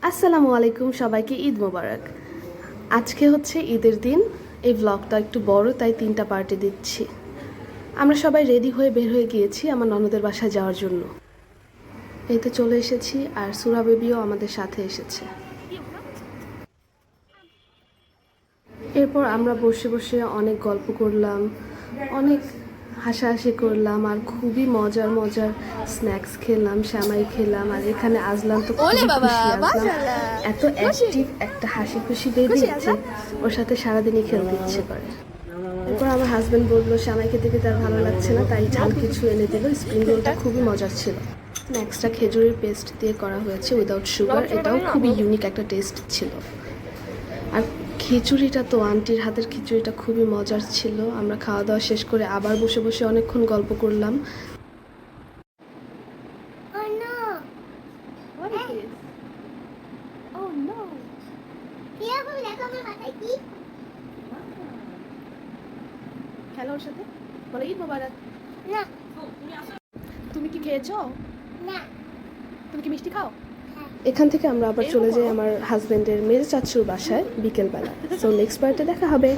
আসসালামু আলাইকুম, সবাইকে ঈদ মোবারক। আজকে হচ্ছে ঈদের দিন। এই ব্লগটা একটু বড়, তাই 3টা পার্টে দিচ্ছি। আমরা সবাই রেডি হয়ে বের হয়ে গিয়েছি আমার ননদের বাসায় যাওয়ার জন্য। এই তো চলে এসেছি, আর সুরা বেবিও আমাদের সাথে এসেছে। এরপর আমরা বসে বসে অনেক গল্প করলাম, অনেক হাসাহাসি করলাম, আর খুবই মজার মজার স্ন্যাক্স খেলাম, শ্যামাই খেলাম। আর এখানে আসলাম তো খুবই খুশি। আসলাম এত অ্যাক্টিভ, একটা হাসি খুশি বেবি যে ওর সাথে সারাদিনই খেলতে ইচ্ছে করে। এরপর আমার হাজব্যান্ড বললো শ্যামাই খেতে খেতে আর ভালো লাগছে না, তাই ঝাল কিছু এনে দিল। স্প্রিং রোলটা খুবই মজার ছিল। স্ন্যাক্সটা খেজুরের পেস্ট দিয়ে করা হয়েছে উইদাউট সুগার, এটাও খুবই ইউনিক একটা টেস্ট ছিল। আর খিচুড়িটা তো আন্টির হাতের খিচুড়িটা খুবই মজার ছিল। আমরা খাওয়া দাওয়া শেষ করে আবার বসে বসে অনেকক্ষণ গল্প করলাম। খেলো ওর সাথে, বলো ঈদ মোবারক। না, তুমি কি খেয়েছো? না, তুমি কি মিষ্টি খাও? এখান থেকে আমরা আবার চলে যাই আমার হাজবেন্ডের মেজ চাচুর বাসায় বিকেলবেলা। সো নেক্সট পার্টে দেখা হবে।